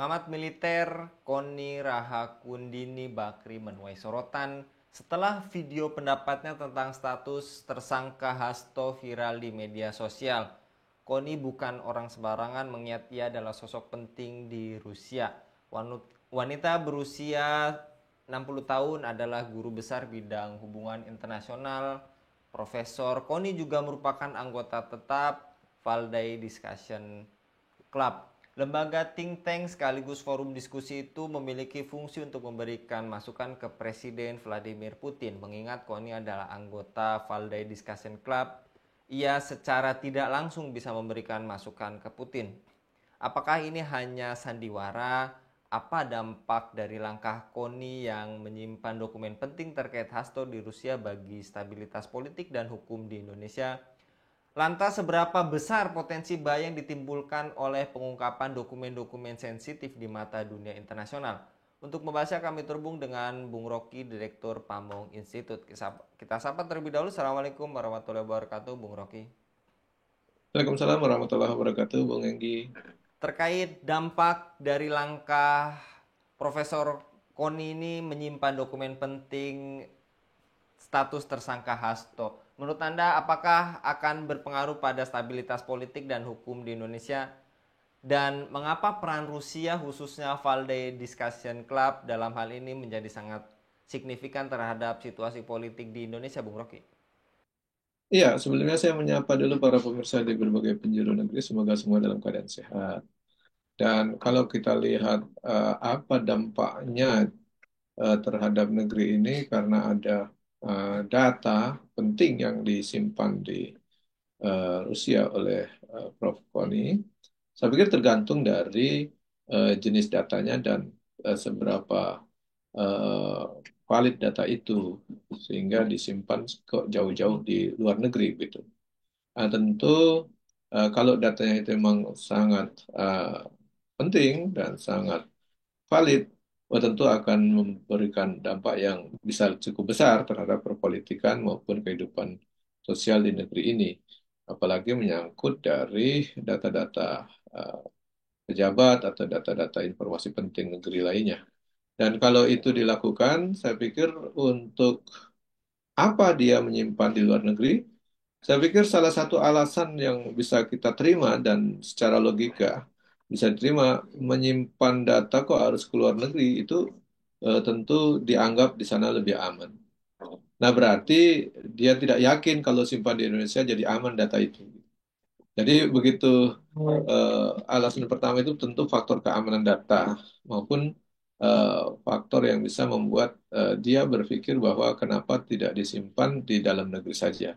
Pengamat militer Koni Rahakundini Bakri menuai sorotan setelah video pendapatnya tentang status tersangka Hasto viral di media sosial. Koni bukan orang sembarangan mengingat ia adalah sosok penting di Rusia. Wanita berusia 60 tahun adalah guru besar bidang hubungan internasional. Profesor Koni juga merupakan anggota tetap Valdai Discussion Club. Lembaga think tank sekaligus forum diskusi itu memiliki fungsi untuk memberikan masukan ke Presiden Vladimir Putin. Mengingat Koni adalah anggota Valdai Discussion Club, ia secara tidak langsung bisa memberikan masukan ke Putin. Apakah ini hanya sandiwara? Apa dampak dari langkah Koni yang menyimpan dokumen penting terkait Hasto di Rusia bagi stabilitas politik dan hukum di Indonesia? Lantas seberapa besar potensi bahaya yang ditimbulkan oleh pengungkapan dokumen-dokumen sensitif di mata dunia internasional? Untuk membahasnya kami terhubung dengan Bung Rocky, Direktur Pamong Institute. Kita sapa terlebih dahulu. Assalamualaikum warahmatullahi wabarakatuh, Bung Rocky. Waalaikumsalam warahmatullahi wabarakatuh, Bung Enggi. Terkait dampak dari langkah Profesor Koni ini menyimpan dokumen penting status tersangka Hasto. Menurut Anda apakah akan berpengaruh pada stabilitas politik dan hukum di Indonesia? Dan mengapa peran Rusia khususnya Valdai Discussion Club dalam hal ini menjadi sangat signifikan terhadap situasi politik di Indonesia, Bung Rocky? Iya, sebelumnya saya menyapa dulu para pemirsa di berbagai penjuru negeri. Semoga semua dalam keadaan sehat. Dan kalau kita lihat apa dampaknya terhadap negeri ini karena ada data penting yang disimpan di Rusia oleh Prof. Koni, saya pikir tergantung dari jenis datanya dan seberapa eh, valid data itu sehingga disimpan kok jauh-jauh di luar negeri gitu. Tentu kalau datanya itu memang sangat penting dan sangat valid, tentu akan memberikan dampak yang bisa cukup besar terhadap perpolitikan maupun kehidupan sosial di negeri ini. Apalagi menyangkut dari data-data eh, pejabat atau data-data informasi penting negeri lainnya. Dan kalau itu dilakukan, saya pikir untuk apa dia menyimpan di luar negeri, saya pikir salah satu alasan yang bisa kita terima dan secara logika bisa diterima menyimpan data kok harus ke luar negeri itu tentu dianggap di sana lebih aman. Nah, berarti dia tidak yakin kalau simpan di Indonesia jadi aman data itu. Jadi begitu alasan pertama itu tentu faktor keamanan data maupun eh, faktor yang bisa membuat dia berpikir bahwa kenapa tidak disimpan di dalam negeri saja.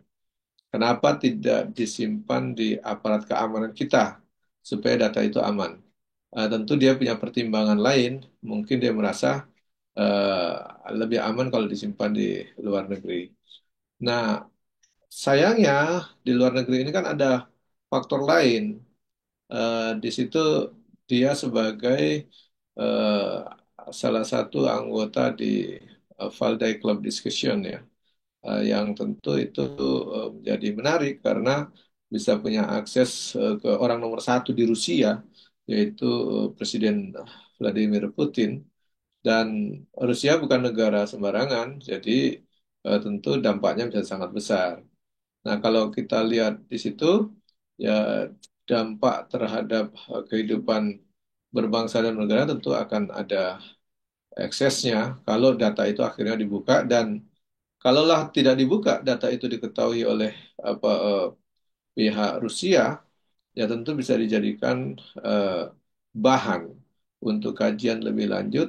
Kenapa tidak disimpan di aparat keamanan kita supaya data itu aman? Tentu dia punya pertimbangan lain. Mungkin dia merasa lebih aman kalau disimpan di luar negeri. Nah, sayangnya di luar negeri ini kan ada faktor lain. Di situ dia sebagai eh, salah satu anggota di Valdai Club Discussion ya, yang tentu itu menjadi menarik karena bisa punya akses ke orang nomor satu di Rusia, yaitu Presiden Vladimir Putin. Dan Rusia bukan negara sembarangan, jadi tentu dampaknya bisa sangat besar. Nah, kalau kita lihat di situ, ya dampak terhadap kehidupan berbangsa dan negara tentu akan ada eksesnya kalau data itu akhirnya dibuka dan kalaulah tidak dibuka data itu diketahui oleh apa pihak Rusia, ya tentu bisa dijadikan eh, bahan untuk kajian lebih lanjut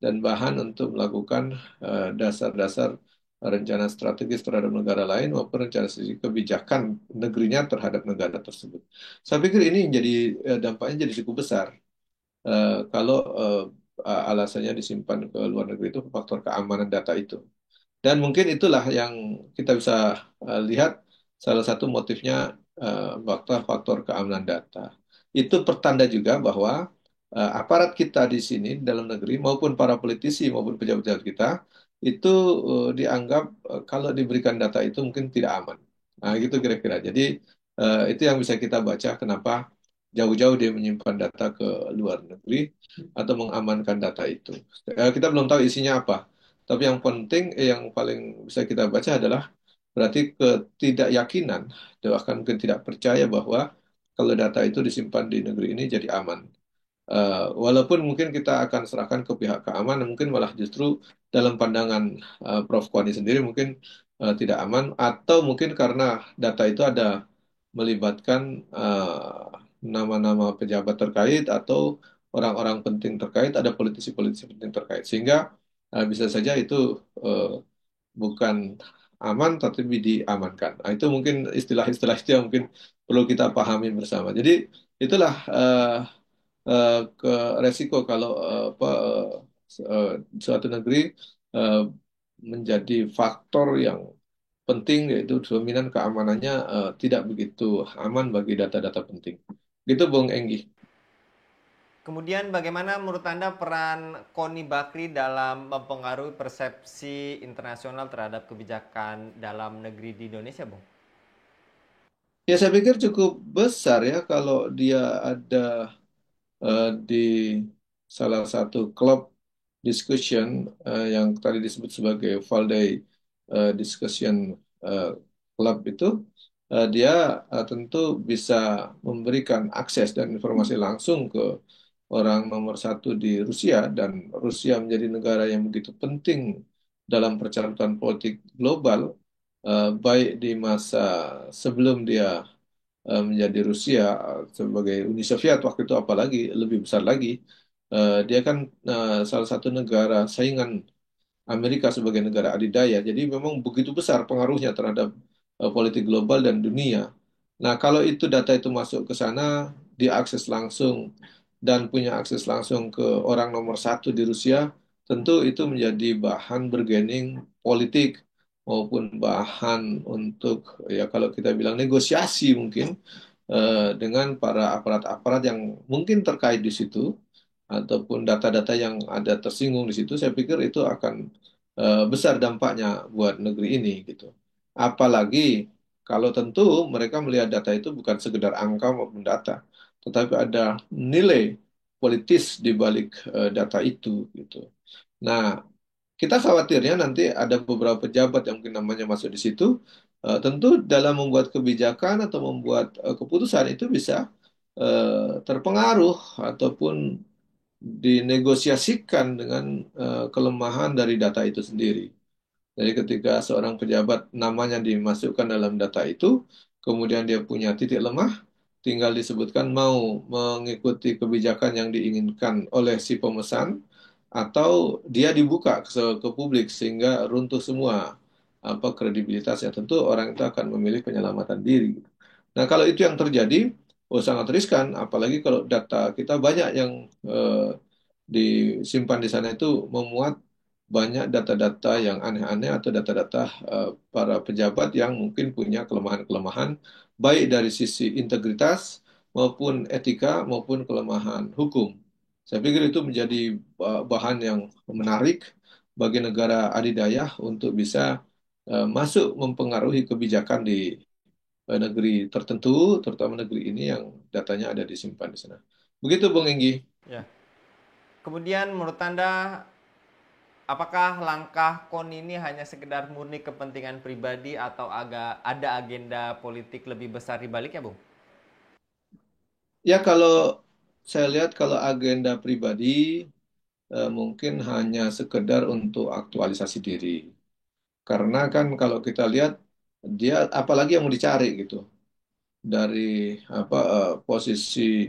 dan bahan untuk melakukan dasar-dasar rencana strategis terhadap negara lain maupun rencana strategi kebijakan negerinya terhadap negara tersebut. Saya pikir ini jadi dampaknya jadi cukup besar kalau alasannya disimpan ke luar negeri itu faktor keamanan data itu. Dan mungkin itulah yang kita bisa lihat salah satu motifnya faktor-faktor keamanan data. Itu pertanda juga bahwa aparat kita di sini dalam negeri maupun para politisi maupun pejabat-pejabat kita itu dianggap kalau diberikan data itu mungkin tidak aman. Nah, gitu kira-kira. Jadi itu yang bisa kita baca kenapa jauh-jauh dia menyimpan data ke luar negeri atau mengamankan data itu. Kita belum tahu isinya apa. Tapi yang penting, yang paling bisa kita baca adalah berarti ketidakyakinan, bahkan ketidakpercaya bahwa kalau data itu disimpan di negeri ini jadi aman. Walaupun mungkin kita akan serahkan ke pihak keamanan, mungkin malah justru dalam pandangan Prof. Kwani sendiri mungkin tidak aman, atau mungkin karena data itu ada melibatkan nama-nama pejabat terkait atau orang-orang penting terkait, ada politisi-politisi penting terkait, sehingga bisa saja itu bukan aman tapi diamankan. Nah, itu mungkin istilah-istilah itu yang mungkin perlu kita pahami bersama. Jadi itulah ke resiko kalau suatu negeri eh, menjadi faktor yang penting, yaitu dominan keamanannya tidak begitu aman bagi data-data penting. Gitu Bung Enggi. Kemudian bagaimana menurut Anda peran Koni Bakri dalam mempengaruhi persepsi internasional terhadap kebijakan dalam negeri di Indonesia, Bung? Ya saya pikir cukup besar ya kalau dia ada di salah satu klub discussion yang tadi disebut sebagai Valdai Discussion eh, Club itu, dia tentu bisa memberikan akses dan informasi langsung ke orang nomor satu di Rusia, dan Rusia menjadi negara yang begitu penting dalam percarautan politik global, baik di masa sebelum dia menjadi Rusia sebagai Uni Soviet waktu itu, apalagi lebih besar lagi. Dia kan salah satu negara saingan Amerika sebagai negara adidaya. Jadi memang begitu besar pengaruhnya terhadap politik global dan dunia. Nah, kalau itu data itu masuk ke sana, diakses langsung dan punya akses langsung ke orang nomor satu di Rusia, tentu itu menjadi bahan bergening politik maupun bahan untuk, ya kalau kita bilang, negosiasi mungkin dengan para aparat-aparat yang mungkin terkait di situ, ataupun data-data yang ada tersinggung di situ. Saya pikir itu akan besar dampaknya buat negeri ini gitu. Apalagi kalau tentu mereka melihat data itu bukan sekedar angka maupun data, tetapi ada nilai politis di balik data itu gitu. Nah, kita khawatirnya nanti ada beberapa pejabat yang mungkin namanya masuk di situ, tentu dalam membuat kebijakan atau membuat keputusan itu bisa terpengaruh ataupun dinegosiasikan dengan kelemahan dari data itu sendiri. Jadi ketika seorang pejabat namanya dimasukkan dalam data itu, kemudian dia punya titik lemah, tinggal disebutkan mau mengikuti kebijakan yang diinginkan oleh si pemesan, atau dia dibuka ke publik sehingga runtuh semua apa kredibilitasnya. Tentu orang itu akan memilih penyelamatan diri. Nah, kalau itu yang terjadi, oh sangat riskan, apalagi kalau data kita banyak yang disimpan di sana itu memuat banyak data-data yang aneh-aneh atau data-data para pejabat yang mungkin punya kelemahan-kelemahan baik dari sisi integritas maupun etika maupun kelemahan hukum. Saya pikir itu menjadi bahan yang menarik bagi negara adidaya untuk bisa masuk mempengaruhi kebijakan di negeri tertentu, terutama negeri ini yang datanya ada disimpan di sana. Begitu, Bung Enggi. Ya. Kemudian menurut Anda apakah langkah KON ini hanya sekedar murni kepentingan pribadi atau agak ada agenda politik lebih besar di baliknya, Bung? Ya, kalau saya lihat kalau agenda pribadi mungkin hanya sekedar untuk aktualisasi diri. Karena kan kalau kita lihat dia apalagi yang mau dicari gitu. Dari posisi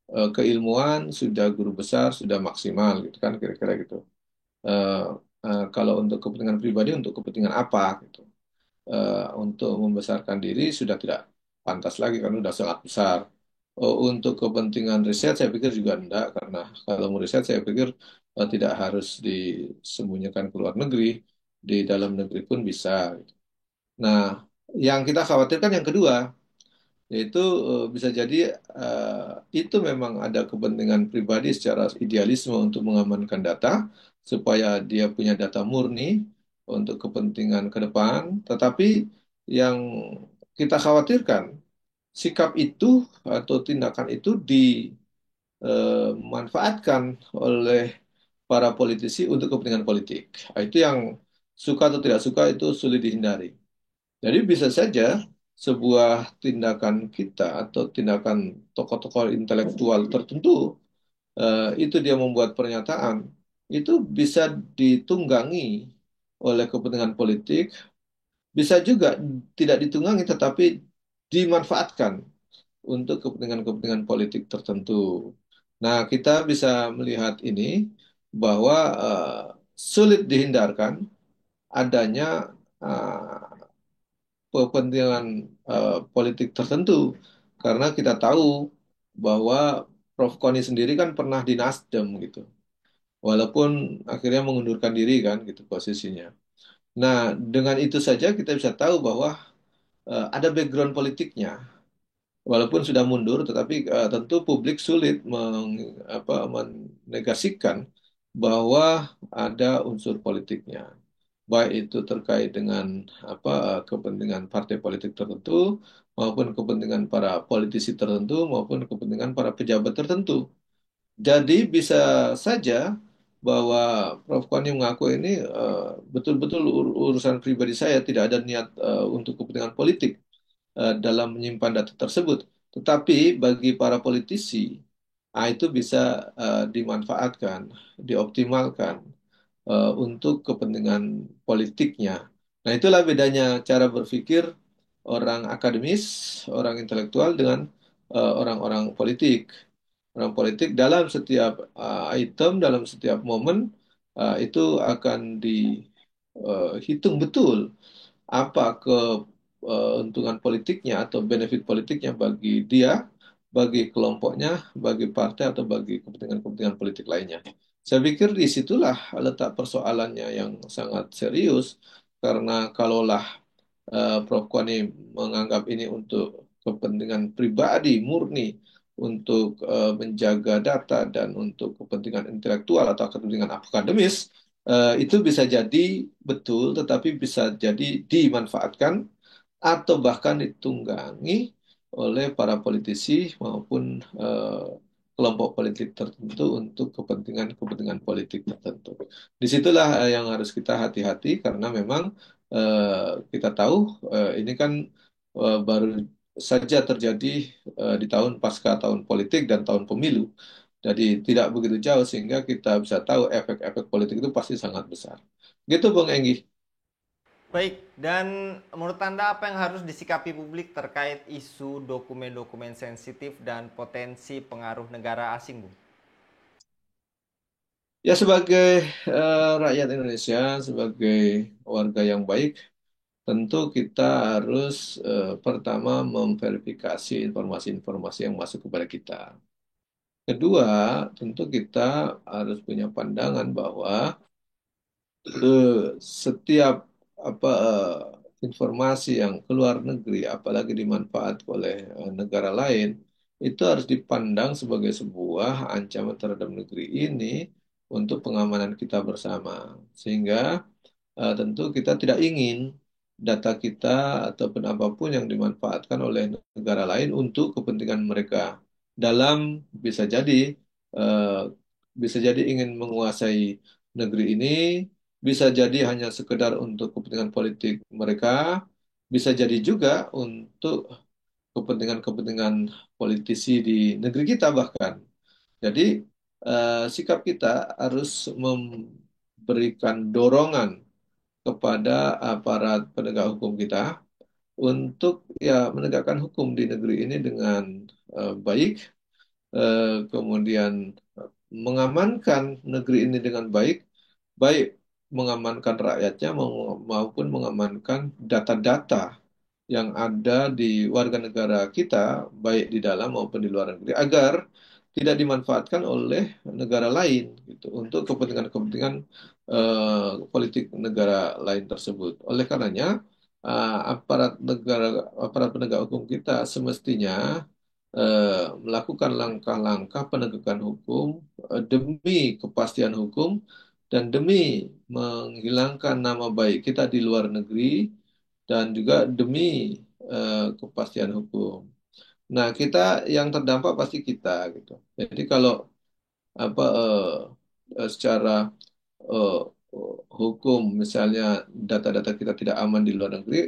keilmuan sudah guru besar, sudah maksimal gitu kan kira-kira gitu. Eh, Kalau untuk kepentingan pribadi, untuk kepentingan apa gitu. Untuk membesarkan diri sudah tidak pantas lagi karena sudah sangat besar. Untuk kepentingan riset saya pikir juga enggak, karena kalau mau riset saya pikir tidak harus disembunyikan ke luar negeri, di dalam negeri pun bisa. Nah, yang kita khawatirkan yang kedua, yaitu bisa jadi itu memang ada kepentingan pribadi secara idealisme untuk mengamankan data supaya dia punya data murni untuk kepentingan ke depan, tetapi yang kita khawatirkan sikap itu atau tindakan itu dimanfaatkan oleh para politisi untuk kepentingan politik. Nah, itu yang suka atau tidak suka itu sulit dihindari. Jadi bisa saja sebuah tindakan kita atau tindakan tokoh-tokoh intelektual tertentu itu dia membuat pernyataan itu bisa ditunggangi oleh kepentingan politik, bisa juga tidak ditunggangi tetapi dimanfaatkan untuk kepentingan-kepentingan politik tertentu. Nah, kita bisa melihat ini bahwa sulit dihindarkan adanya uh, kepentingan politik tertentu karena kita tahu bahwa Prof. Koni sendiri kan pernah di Nasdem gitu. Walaupun akhirnya mengundurkan diri kan gitu posisinya. Nah, dengan itu saja kita bisa tahu bahwa ada background politiknya. Walaupun sudah mundur, tetapi tentu publik sulit menegasikan bahwa ada unsur politiknya. Baik itu terkait dengan kepentingan partai politik tertentu, maupun kepentingan para politisi tertentu, maupun kepentingan para pejabat tertentu. Jadi bisa saja bahwa Prof. Koni mengaku ini betul-betul urusan pribadi saya, tidak ada niat untuk kepentingan politik dalam menyimpan data tersebut. Tetapi bagi para politisi, itu bisa dimanfaatkan, dioptimalkan untuk kepentingan politiknya. Nah, itulah bedanya cara berpikir orang akademis, orang intelektual dengan orang-orang politik. Orang politik dalam setiap item, dalam setiap momen itu akan dihitung betul apa keuntungan politiknya atau benefit politiknya bagi dia, bagi kelompoknya, bagi partai atau bagi kepentingan-kepentingan politik lainnya. Saya pikir disitulah letak persoalannya yang sangat serius, karena kalaulah Prof. Kwani menganggap ini untuk kepentingan pribadi murni, untuk menjaga data dan untuk kepentingan intelektual atau kepentingan akademis, itu bisa jadi betul, tetapi bisa jadi dimanfaatkan atau bahkan ditunggangi oleh para politisi maupun kelompok politik tertentu untuk kepentingan-kepentingan politik tertentu. Disitulah yang harus kita hati-hati karena memang kita tahu ini kan baru saja terjadi di tahun pasca tahun politik dan tahun pemilu. Jadi tidak begitu jauh sehingga kita bisa tahu efek-efek politik itu pasti sangat besar. Gitu Bung Enggi. Baik, dan menurut Anda apa yang harus disikapi publik terkait isu dokumen-dokumen sensitif dan potensi pengaruh negara asing, Bung? Ya sebagai rakyat Indonesia, sebagai warga yang baik, tentu kita harus pertama memverifikasi informasi-informasi yang masuk kepada kita. Kedua, tentu kita harus punya pandangan bahwa setiap informasi yang keluar negeri, apalagi dimanfaat oleh negara lain, itu harus dipandang sebagai sebuah ancaman terhadap negeri ini untuk pengamanan kita bersama. Sehingga tentu kita tidak ingin data kita ataupun apapun yang dimanfaatkan oleh negara lain untuk kepentingan mereka dalam bisa jadi eh, bisa jadi ingin menguasai negeri ini, bisa jadi hanya sekedar untuk kepentingan politik mereka, bisa jadi juga untuk kepentingan-kepentingan politisi di negeri kita bahkan. Jadi sikap kita harus memberikan dorongan kepada aparat penegak hukum kita untuk ya menegakkan hukum di negeri ini dengan baik, kemudian mengamankan negeri ini dengan baik, baik mengamankan rakyatnya maupun mengamankan data-data yang ada di warga negara kita, baik di dalam maupun di luar negeri, agar tidak dimanfaatkan oleh negara lain gitu, untuk kepentingan-kepentingan politik negara lain tersebut. Oleh karenanya, aparat penegak hukum kita semestinya melakukan langkah-langkah penegakan hukum demi kepastian hukum dan demi menghilangkan nama baik kita di luar negeri dan juga demi kepastian hukum. Nah, kita yang terdampak pasti kita gitu. Jadi kalau apa secara eh, hukum misalnya data-data kita tidak aman di luar negeri,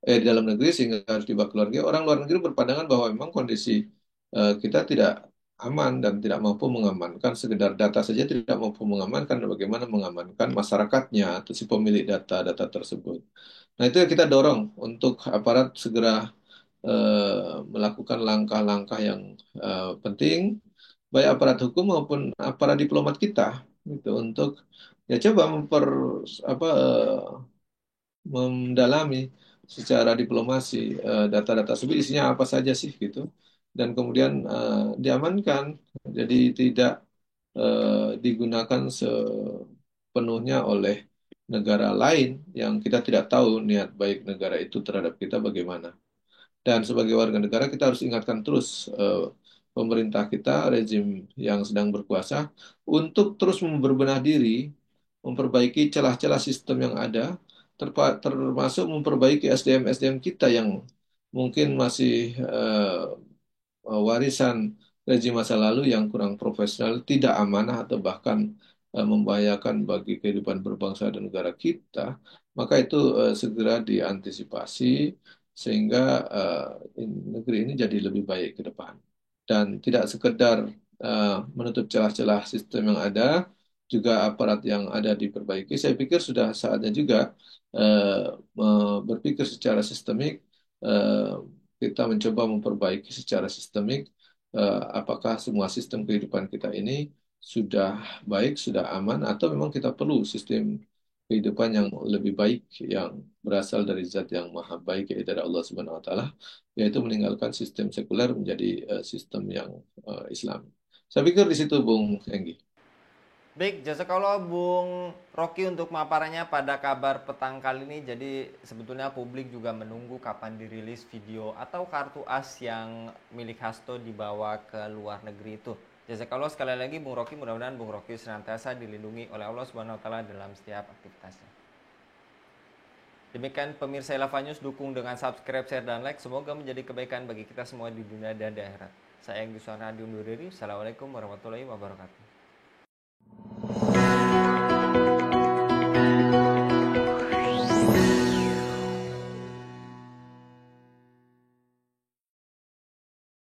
di dalam negeri sehingga harus dibawa ke luar negeri, orang luar negeri berpandangan bahwa memang kondisi kita tidak aman dan tidak mampu mengamankan sekedar data saja tidak mampu mengamankan dan bagaimana mengamankan masyarakatnya atau si pemilik data-data tersebut. Nah, itu yang kita dorong untuk aparat segera melakukan langkah-langkah yang penting, baik aparat hukum maupun aparat diplomat kita, gitu, untuk ya coba apa, mendalami secara diplomasi data-data tersebut isinya apa saja sih gitu, dan kemudian diamankan, jadi tidak digunakan sepenuhnya oleh negara lain yang kita tidak tahu niat baik negara itu terhadap kita bagaimana. Dan sebagai warga negara kita harus ingatkan terus pemerintah kita, rezim yang sedang berkuasa, untuk terus berbenah diri, memperbaiki celah-celah sistem yang ada, termasuk memperbaiki SDM-SDM kita yang mungkin masih warisan rezim masa lalu yang kurang profesional, tidak amanah atau bahkan membahayakan bagi kehidupan berbangsa dan negara kita, maka itu segera diantisipasi sehingga negeri ini jadi lebih baik ke depan. Dan tidak sekedar menutup celah-celah sistem yang ada, juga aparat yang ada diperbaiki. Saya pikir sudah saatnya juga berpikir secara sistemik, eh, kita mencoba memperbaiki secara sistemik apakah semua sistem kehidupan kita ini sudah baik, sudah aman, atau memang kita perlu sistem kehidupan yang lebih baik yang berasal dari zat yang maha baik, yaitu dari Allah Subhanahu wa taala, yaitu meninggalkan sistem sekuler menjadi sistem yang Islam. Saya pikir di situ Bung Enggi. Baik, jazakallah Bung Rocky untuk paparannya pada kabar petang kali ini. Jadi sebetulnya publik juga menunggu kapan dirilis video atau kartu as yang milik Hasto dibawa ke luar negeri itu. Jazakallah sekali lagi Bung Rocky, mudah-mudahan Bung Rocky senantiasa dilindungi oleh Allah Subhanahu wa taala dalam setiap aktivitasnya. Demikian pemirsa Elava News, dukung dengan subscribe, share, dan like. Semoga menjadi kebaikan bagi kita semua di dunia dan di akhirat. Saya Enggi Suara undur diri. Assalamualaikum warahmatullahi wabarakatuh.